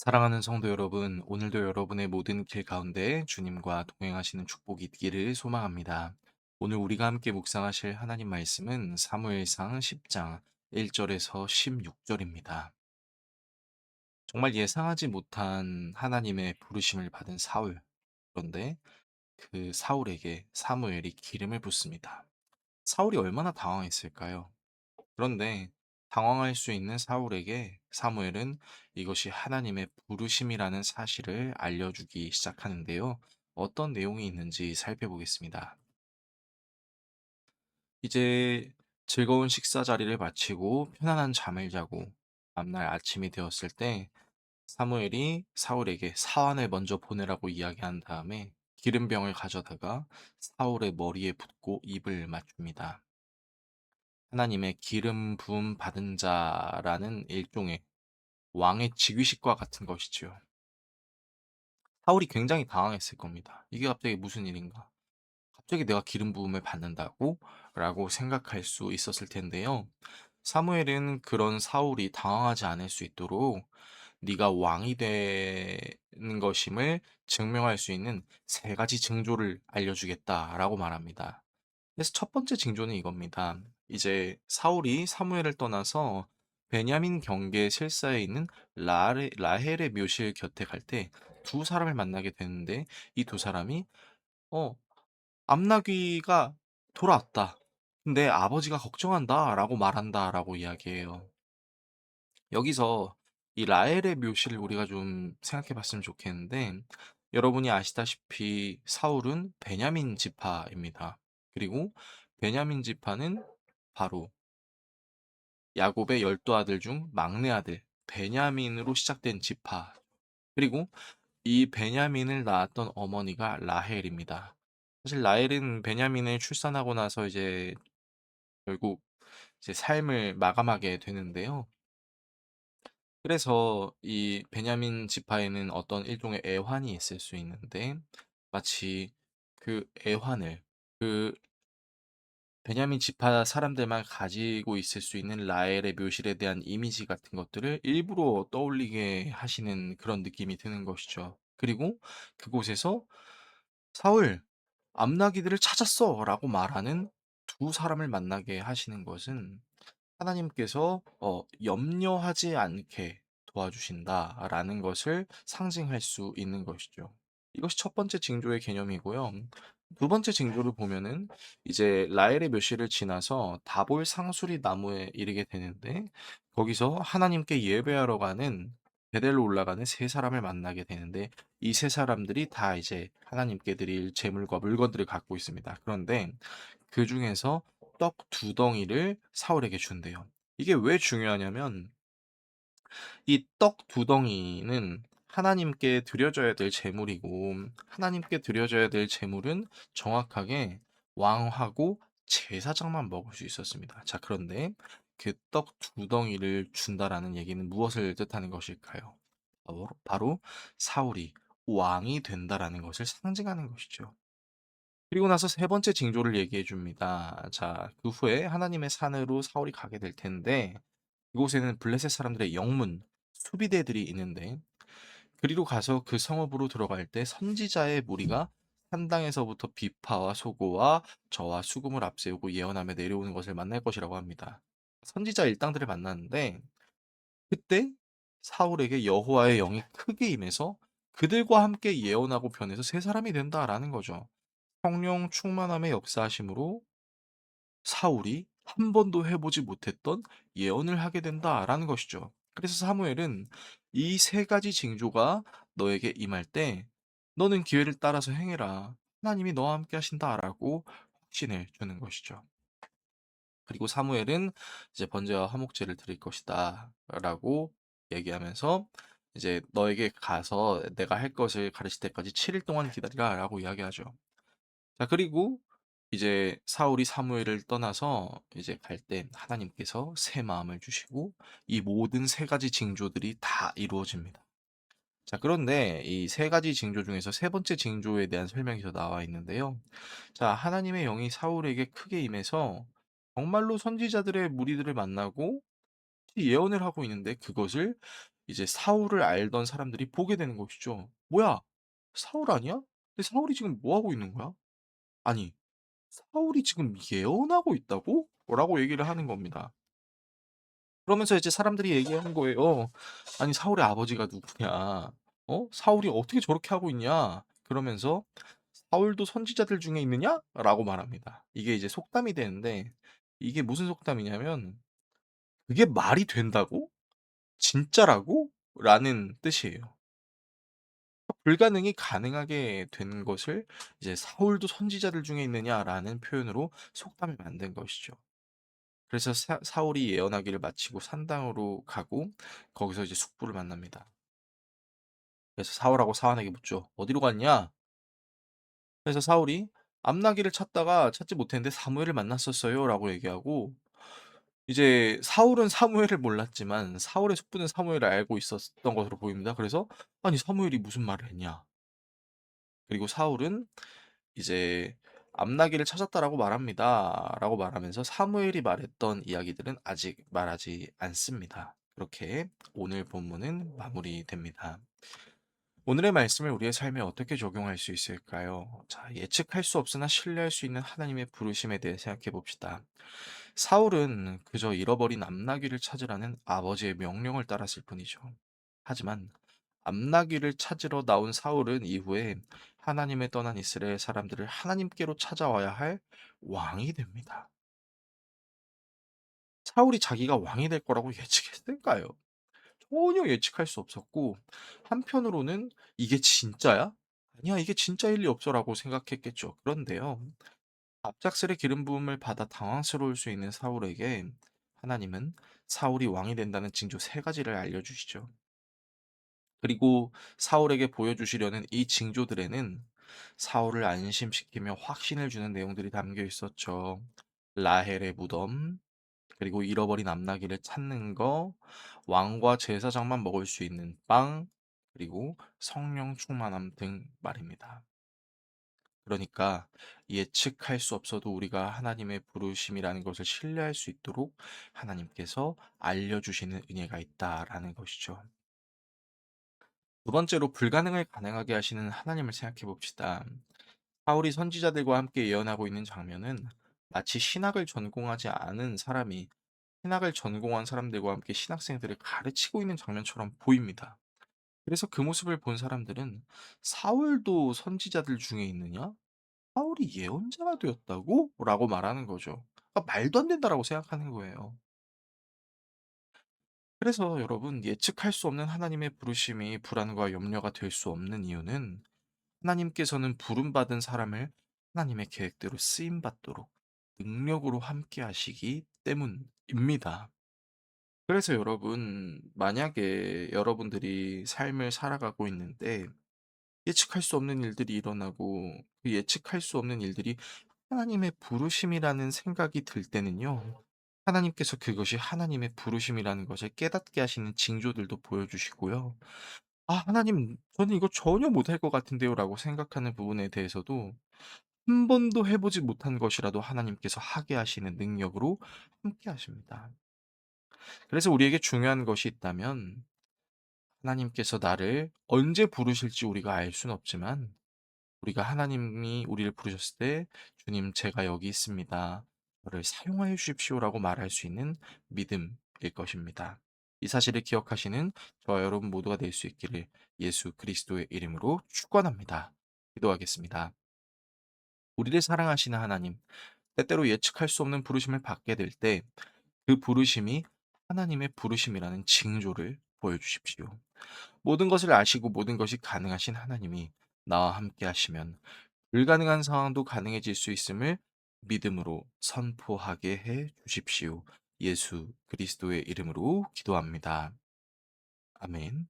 사랑하는 성도 여러분, 오늘도 여러분의 모든 길 가운데 주님과 동행하시는 축복이 있기를 소망합니다. 오늘 우리가 함께 묵상하실 하나님 말씀은 사무엘상 10장 1절에서 16절입니다. 정말 예상하지 못한 하나님의 부르심을 받은 사울. 그런데 그 사울에게 사무엘이 기름을 붓습니다. 사울이 얼마나 당황했을까요? 그런데 당황할 수 있는 사울에게 사무엘은 이것이 하나님의 부르심이라는 사실을 알려주기 시작하는데요. 어떤 내용이 있는지 살펴보겠습니다. 이제 즐거운 식사 자리를 마치고 편안한 잠을 자고 다음날 아침이 되었을 때 사무엘이 사울에게 사환을 먼저 보내라고 이야기한 다음에 기름병을 가져다가 사울의 머리에 붓고 입을 맞춥니다. 하나님의 기름 부음 받은 자라는 일종의 왕의 직위식과 같은 것이지요. 사울이 굉장히 당황했을 겁니다. 이게 갑자기 무슨 일인가? 갑자기 내가 기름 부음을 받는다고? 라고 생각할 수 있었을 텐데요. 사무엘은 그런 사울이 당황하지 않을 수 있도록 네가 왕이 되는 것임을 증명할 수 있는 세 가지 징조를 알려주겠다라고 말합니다. 그래서 첫 번째 징조는 이겁니다. 이제 사울이 사무엘을 떠나서 베냐민 경계 실사에 있는 라헬의 묘실 곁에 갈 때 두 사람을 만나게 되는데 이 두 사람이 어 암나귀가 돌아왔다. 근데 아버지가 걱정한다라고 말한다라고 이야기해요. 여기서 이 라헬의 묘실을 우리가 좀 생각해 봤으면 좋겠는데 여러분이 아시다시피 사울은 베냐민 지파입니다. 그리고 베냐민 지파는 바로 야곱의 12아들 중 막내 아들 베냐민으로 시작된 지파. 그리고 이 베냐민을 낳았던 어머니가 라헬입니다. 사실 라헬은 베냐민을 출산하고 나서 이제 결국 이제 삶을 마감하게 되는데요. 그래서 이 베냐민 지파에는 어떤 일종의 애환이 있을 수 있는데 마치 그 애환을 그 베냐민 지파 사람들만 가지고 있을 수 있는 라헬의 묘실에 대한 이미지 같은 것들을 일부러 떠올리게 하시는 그런 느낌이 드는 것이죠. 그리고 그곳에서 "사울, 암나기들을 찾았어."라고 말하는 두 사람을 만나게 하시는 것은 하나님께서 염려하지 않게 도와주신다라는 것을 상징할 수 있는 것이죠. 이것이 첫 번째 징조의 개념이고요. 두 번째 징조를 보면은 이제 라헬의 묘실을 지나서 다볼 상수리 나무에 이르게 되는데 거기서 하나님께 예배하러 가는 베델로 올라가는 세 사람을 만나게 되는데 이 세 사람들이 다 이제 하나님께 드릴 제물과 물건들을 갖고 있습니다. 그런데 그중에서 떡 두 덩이를 사울에게 준대요. 이게 왜 중요하냐면 이 떡 두 덩이는 하나님께 드려져야 될 제물이고 하나님께 드려져야 될 제물은 정확하게 왕하고 제사장만 먹을 수 있었습니다. 자, 그런데 그 떡 두 덩이를 준다라는 얘기는 무엇을 뜻하는 것일까요? 바로 사울이 왕이 된다라는 것을 상징하는 것이죠. 그리고 나서 세 번째 징조를 얘기해 줍니다. 자, 그 후에 하나님의 산으로 사울이 가게 될 텐데 그곳에는 블레셋 사람들의 영문 수비대들이 있는데 그리로 가서 그 성읍으로 들어갈 때 선지자의 무리가 산당에서부터 비파와 소고와 저와 수금을 앞세우고 예언하며 내려오는 것을 만날 것이라고 합니다. 선지자 일당들을 만났는데 그때 사울에게 여호와의 영이 크게 임해서 그들과 함께 예언하고 변해서 세 사람이 된다라는 거죠. 성령 충만함의 역사하심으로 사울이 한 번도 해보지 못했던 예언을 하게 된다라는 것이죠. 그래서 사무엘은 이 세 가지 징조가 너에게 임할 때 너는 기회를 따라서 행해라. 하나님이 너와 함께 하신다라고 확신을 주는 것이죠. 그리고 사무엘은 이제 번제와 화목제를 드릴 것이다라고 얘기하면서 이제 너에게 가서 내가 할 것을 가르칠 때까지 7일 동안 기다리라라고 이야기하죠. 자, 그리고 이제 사울이 사무엘을 떠나서 이제 갈 때 하나님께서 새 마음을 주시고 이 모든 세 가지 징조들이 다 이루어집니다. 자, 그런데 이 세 가지 징조 중에서 세 번째 징조에 대한 설명이 더 나와 있는데요. 자, 하나님의 영이 사울에게 크게 임해서 정말로 선지자들의 무리들을 만나고 이렇게 예언을 하고 있는데 그것을 이제 사울을 알던 사람들이 보게 되는 것이죠. "뭐야? 사울 아니야? 근데 사울이 지금 뭐 하고 있는 거야?" 아니, "사울이 지금 예언하고 있다고?" 라고 얘기를 하는 겁니다. 그러면서 이제 사람들이 얘기하는 거예요. "아니 사울의 아버지가 누구냐? 사울이 어떻게 저렇게 하고 있냐?" 그러면서 "사울도 선지자들 중에 있느냐?"라고 말합니다. 이게 이제 속담이 되는데 이게 무슨 속담이냐면 "그게 말이 된다고? 진짜라고?" 라는 뜻이에요. 불가능이 가능하게 된 것을 이제 "사울도 선지자들 중에 있느냐?"라는 표현으로 속담을 만든 것이죠. 그래서 사울이 예언하기를 마치고 산당으로 가고 거기서 이제 숙부를 만납니다. 그래서 사울하고 사환에게 묻죠. "어디로 갔냐?" 그래서 사울이 "암나기를 찾다가 찾지 못했는데 사무엘을 만났었어요."라고 얘기하고 이제 사울은 사무엘을 몰랐지만 사울의 숙부는 사무엘을 알고 있었던 것으로 보입니다. 그래서 "아니 사무엘이 무슨 말을 했냐?" 그리고 사울은 이제 "암나기를 찾았다."라고 말합니다."라고 말하면서 사무엘이 말했던 이야기들은 아직 말하지 않습니다. 그렇게 오늘 본문은 마무리됩니다. 오늘의 말씀을 우리의 삶에 어떻게 적용할 수 있을까요? 자, 예측할 수 없으나 신뢰할 수 있는 하나님의 부르심에 대해 생각해 봅시다. 사울은 그저 잃어버린 암나귀를 찾으라는 아버지의 명령을 따랐을 뿐이죠. 하지만 암나귀를 찾으러 나온 사울은 이후에 하나님의 떠난 이스라엘 사람들을 하나님께로 찾아와야 할 왕이 됩니다. 사울이 자기가 왕이 될 거라고 예측했을까요? 전혀 예측할 수 없었고, 한편으로는 '이게 진짜야? 아니야, 이게 진짜일 리 없어.'라고 생각했겠죠. 그런데요. 갑작스레 기름 부음을 받아 당황스러울 수 있는 사울에게 하나님은 사울이 왕이 된다는 징조 세 가지를 알려주시죠. 그리고 사울에게 보여주시려는 이 징조들에는 사울을 안심시키며 확신을 주는 내용들이 담겨 있었죠. 라헬의 무덤, 그리고 잃어버린 암나귀를 찾는 거, 왕과 제사장만 먹을 수 있는 빵, 그리고 성령 충만함 등 말입니다. 그러니까 예측할 수 없어도 우리가 하나님의 부르심이라는 것을 신뢰할 수 있도록 하나님께서 알려주시는 은혜가 있다라는 것이죠. 두 번째로 불가능을 가능하게 하시는 하나님을 생각해 봅시다. 사울이 선지자들과 함께 예언하고 있는 장면은 마치 신학을 전공하지 않은 사람이 신학을 전공한 사람들과 함께 신학생들을 가르치고 있는 장면처럼 보입니다. 그래서 그 모습을 본 사람들은 "사울도 선지자들 중에 있느냐? 사울이 예언자가 되었다고?" 라고 말하는 거죠. "말도 안 된다."라고 생각하는 거예요. 그래서 여러분, 예측할 수 없는 하나님의 부르심이 불안과 염려가 될 수 없는 이유는 하나님께서는 부름받은 사람을 하나님의 계획대로 쓰임 받도록 능력으로 함께 하시기 때문입니다. 그래서 여러분, 만약에 여러분들이 삶을 살아가고 있는데 예측할 수 없는 일들이 일어나고 그 예측할 수 없는 일들이 하나님의 부르심이라는 생각이 들 때는요. 하나님께서 그것이 하나님의 부르심이라는 것을 깨닫게 하시는 징조들도 보여주시고요. "아 하나님, 저는 이거 전혀 못할 것 같은데요."라고 생각하는 부분에 대해서도 한 번도 해 보지 못한 것이라도 하나님께서 하게 하시는 능력으로 함께 하십니다. 그래서 우리에게 중요한 것이 있다면 하나님께서 나를 언제 부르실지 우리가 알 수는 없지만 우리가 하나님이 우리를 부르셨을 때 "주님, 제가 여기 있습니다. 저를 사용하여 주십시오."라고 말할 수 있는 믿음일 것입니다. 이 사실을 기억하시는 저와 여러분 모두가 될 수 있기를 예수 그리스도의 이름으로 축원합니다. 기도하겠습니다. 우리를 사랑하시는 하나님, 때때로 예측할 수 없는 부르심을 받게 될 때 그 부르심이 하나님의 부르심이라는 징조를 보여주십시오. 모든 것을 아시고 모든 것이 가능하신 하나님이 나와 함께 하시면 불가능한 상황도 가능해질 수 있음을 믿음으로 선포하게 해 주십시오. 예수 그리스도의 이름으로 기도합니다. 아멘.